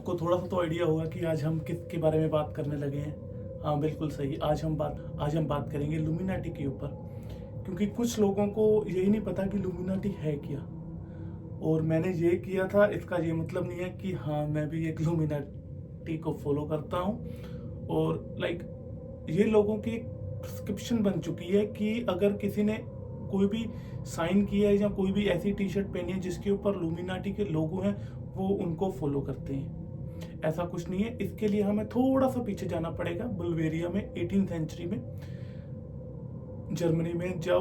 आपको थोड़ा सा तो आइडिया होगा कि आज हम किसके बारे में बात करने लगे हैं। हाँ, बिल्कुल सही। आज हम बात करेंगे लुमिनाटी के ऊपर, क्योंकि कुछ लोगों को यही नहीं पता कि लुमिनाटी है क्या। और मैंने ये किया था, इसका ये मतलब नहीं है कि हाँ मैं भी एक लुमिनाटी को फॉलो करता हूँ। और ये लोगों की एक प्रिस्क्रिप्शन बन चुकी है कि अगर किसी ने कोई भी साइन किया है या कोई भी ऐसी टी शर्ट पहनी है जिसके ऊपर लुमिनाटी के लोगो हैं, वो उनको फॉलो करते हैं। ऐसा कुछ नहीं है। इसके लिए हमें थोड़ा सा पीछे जाना पड़ेगा। बुल्गारिया में 18वीं सेंचुरी में, जर्मनी में, जो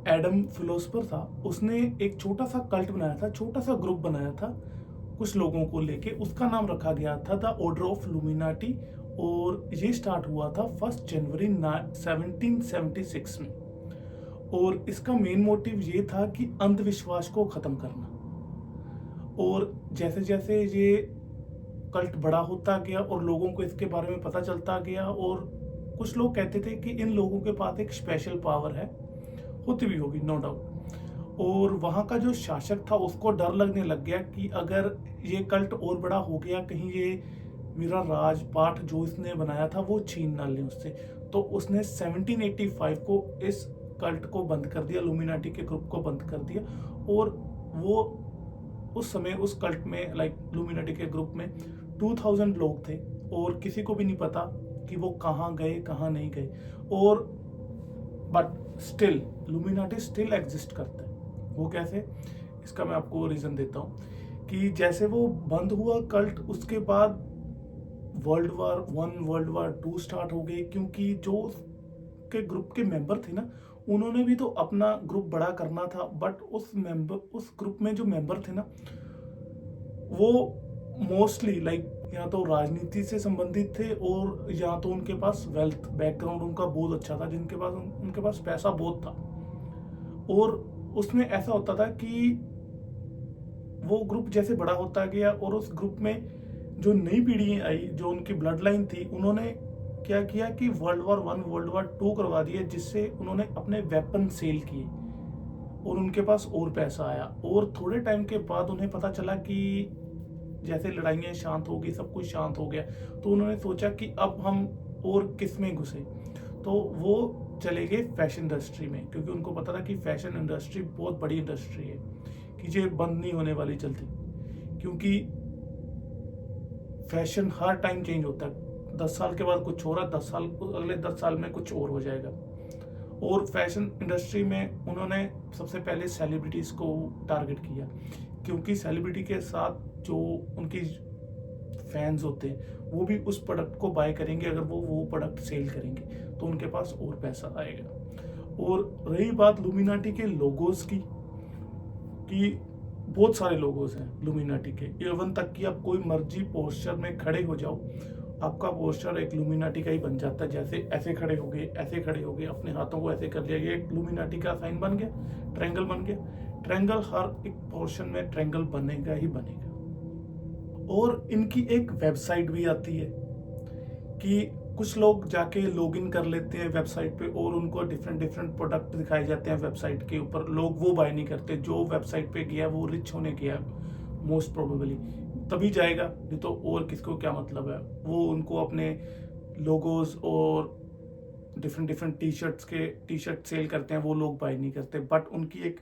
एडम फिलोसफर था, उसने एक छोटा सा कल्ट बनाया था, छोटा सा ग्रुप बनाया था कुछ लोगों को लेके। उसका नाम रखा गया था द ऑर्डर ऑफ लुमिनाटी। और ये स्टार्ट हुआ था 1 जनवरी 1776 में। और इसका मेन मोटिव ये था कि अंधविश्वास को खत्म करना। और जैसे जैसे ये कल्ट बड़ा होता गया और लोगों को इसके बारे में पता चलता गया, और कुछ लोग कहते थे कि इन लोगों के पास एक स्पेशल पावर है, होती भी होगी नो डाउट। और वहाँ का जो शासक था उसको डर लगने लग गया कि अगर ये कल्ट और बड़ा हो गया, कहीं ये मेरा राजपाट जो इसने बनाया था वो छीन ना ले उससे। तो उसने 1785 को इस कल्ट को बंद कर दिया, लुमिनाटी के ग्रुप को बंद कर दिया। और वो उस समय उस कल्ट में लुमिनाटी के ग्रुप में 2000 लोग थे, और किसी को भी नहीं पता कि वो कहाँ गए कहाँ नहीं गए। और but still Luminati still exist करता है। वो कैसे, इसका मैं आपको रीजन देता हूँ कि जैसे वो बंद हुआ कल्ट, उसके बाद world war 1 world war 2 start हो गई, क्योंकि जो के ग्रुप के मेंबर थे ना, उन्होंने भी तो अपना ग्रुप बड़ा करना था। बट उस ग्रुप में जो मेंबर थे ना, वो मोस्टली या तो राजनीति से संबंधित थे, और या तो उनके पास वेल्थ बैकग्राउंड उनका बहुत अच्छा था, उनके पास पैसा बहुत था। और उसमें ऐसा होता था कि वो ग्रुप जैसे बड़ा होता गया, और उस ग्रुप में जो नई पीढ़ी आई, जो उनकी ब्लड लाइन थी, उन्होंने क्या किया कि वर्ल्ड वार 1 वर्ल्ड वार 2 करवा दिए, जिससे उन्होंने अपने वेपन सेल किए और उनके पास और पैसा आया। और थोड़े टाइम के बाद उन्हें पता चला कि जैसे लड़ाइयाँ शांत हो गई, सब कुछ शांत हो गया, तो उन्होंने सोचा कि अब हम और किस में घुसे। तो वो चले गए फैशन इंडस्ट्री में, क्योंकि उनको पता था कि फैशन इंडस्ट्री बहुत बड़ी इंडस्ट्री है, कि ये बंद नहीं होने वाली जल्दी, क्योंकि फैशन हर टाइम चेंज होता है। 10 साल के बाद कुछ हो रहा है, अगले 10 साल में कुछ और हो जाएगा। और फैशन इंडस्ट्री में उन्होंने सबसे पहले सेलिब्रिटीज़ को टारगेट किया, क्योंकि सेलिब्रिटी के साथ जो उनकी फैंस होते हैं वो भी उस प्रोडक्ट को बाय करेंगे। अगर वो प्रोडक्ट सेल करेंगे तो उनके पास और पैसा आएगा। और रही बात लुमिनाटी के लोगोस की, कि बहुत सारे लोगोस हैं लुमिनाटी के, इवन तक कि आप कोई मर्जी पोस्चर में खड़े हो जाओ, आपका पोस्टर एक लुमिनाटी का ही बन जाता है। जैसे ऐसे खड़े हो गए, ऐसे खड़े हो गए, अपने हाथों को ऐसे कर लिया, ये एक लुमिनाटी का साइन बन गया, ट्रायंगल बन गया। ट्रायंगल हर एक पोर्शन में ट्रायंगल बनेगा ही बनेगा। और इनकी एक वेबसाइट भी आती है कि कुछ लोग जाके लॉगिन कर लेते हैं वेबसाइट पे, और उनको डिफरेंट प्रोडक्ट दिखाए जाते हैं वेबसाइट के ऊपर। लोग वो बाय नहीं करते। जो वेबसाइट पे गया वो रिच होने गया मोस्ट प्रोबेबली, तभी जाएगा, नहीं तो और किसको क्या मतलब है। वो उनको अपने लोगोज और डिफरेंट टी शर्ट सेल करते हैं, वो लोग बाय नहीं करते। बट उनकी एक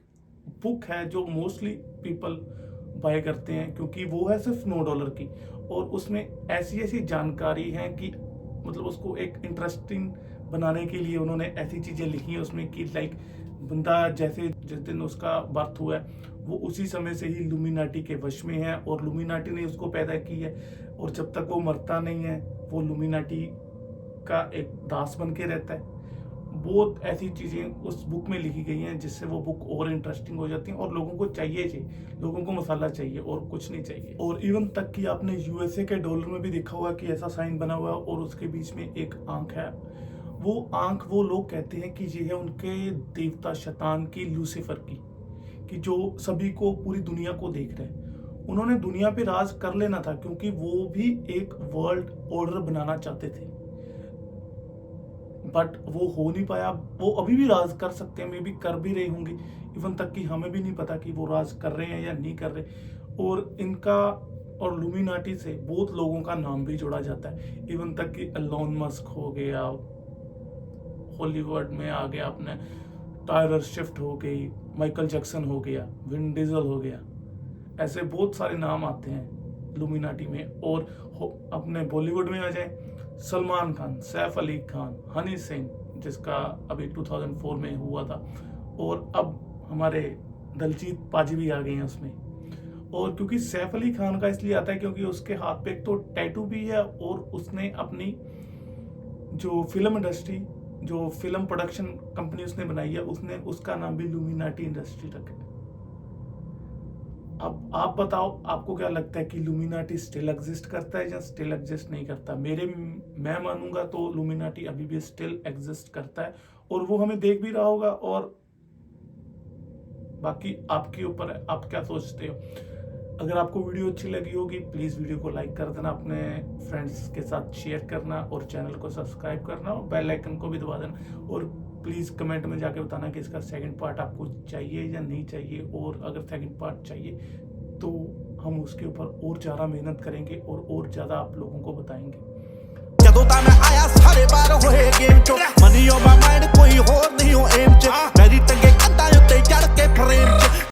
बुक है जो मोस्टली पीपल बाय करते हैं, क्योंकि वो है सिर्फ $9 की, और उसमें ऐसी ऐसी जानकारी है कि मतलब उसको एक इंटरेस्टिंग बनाने के लिए उन्होंने ऐसी चीज़ें लिखी हैं उसमें कि बंदा जैसे जिस दिन उसका बर्थ हुआ है वो उसी समय से ही लुमिनाटी के वश में है, और लुमिनाटी ने उसको पैदा की है, और जब तक वो मरता नहीं है वो लुमिनाटी का एक दास बन के रहता है। बहुत ऐसी चीज़ें उस बुक में लिखी गई हैं जिससे वो बुक और इंटरेस्टिंग हो जाती हैं, और लोगों को चाहिए, लोगों को मसाला चाहिए और कुछ नहीं चाहिए। और इवन तक कि आपने यूएसए के डॉलर में भी देखा हुआ कि ऐसा साइन बना हुआ है, और उसके बीच में एक आंख है। वो आंख वो लोग कहते हैं कि ये है उनके देवता शैतान की, लूसीफर की, कि जो सभी को, पूरी दुनिया को देख रहे हैं। उन्होंने दुनिया पे राज कर लेना था, क्योंकि वो भी एक वर्ल्ड ऑर्डर बनाना चाहते थे, बट वो हो नहीं पाया। वो अभी भी राज कर सकते हैं, मे बी कर भी रहे होंगे, इवन तक कि हमें भी नहीं पता कि वो राज कर रहे हैं या नहीं कर रहे। और इनका और लुमिनाटी से बहुत लोगों का नाम भी जोड़ा जाता है, इवन तक कि एलोन मस्क हो गया, हॉलीवुड में आ गया अपने टायलर स्विफ्ट हो गई, माइकल जैक्सन हो गया, विन डीजल हो गया, ऐसे बहुत सारे नाम आते हैं लुमिनाटी में। और अपने बॉलीवुड में आ जाए, सलमान खान, सैफ अली खान, हनी सिंह जिसका अभी 2004 में हुआ था, और अब हमारे दलजीत पाजी भी आ गए हैं उसमें। और क्योंकि सैफ अली खान का इसलिए आता है क्योंकि उसके हाथ पे एक तो टैटू भी है, और उसने अपनी जो फिल्म इंडस्ट्री, जो फिल्म प्रोडक्शन कंपनी उसने बनाई है, उसने उसका नाम भी लुमिनाटी इंडस्ट्री रखा है। अब आप बताओ, आपको क्या लगता है कि लुमिनाटी स्टिल एग्जिस्ट करता है या स्टिल एग्जिस्ट नहीं करता? मैं मानूंगा तो लुमिनाटी अभी भी स्टिल एग्जिस्ट करता है, और वो हमें देख भी रहा होगा। और बाकी आपके ऊपर है, आप क्या सोचते हो। अगर आपको वीडियो अच्छी लगी होगी, प्लीज़ वीडियो को लाइक कर देना, अपने फ्रेंड्स के साथ शेयर करना, और चैनल को सब्सक्राइब करना, और बेल आइकन को भी दबा देना। और प्लीज़ कमेंट में जाके बताना कि इसका सेकंड पार्ट आपको चाहिए या नहीं चाहिए, और अगर सेकंड पार्ट चाहिए तो हम उसके ऊपर और ज़्यादा मेहनत करेंगे और ज़्यादा आप लोगों को बताएंगे। ਜਦੋਂ ਤਾਂ ਮੈਂ ਆਇਆ ਸਾਰੇ ਬਾਰ ਹੋਏ ਗੇਮ ਚੋਂ, ਮਨੀ ਓ ਮਾਈ ਮਾਈਂਡ ਕੋਈ ਹੋਰ ਨਹੀਂ ਹੋ ਏਮ ਚ, ਮੇਰੀ ਟੰਗੇ ਕੰਧਾਂ ਉੱਤੇ ਚੜ ਕੇ ਫਰੇਮ ਚ।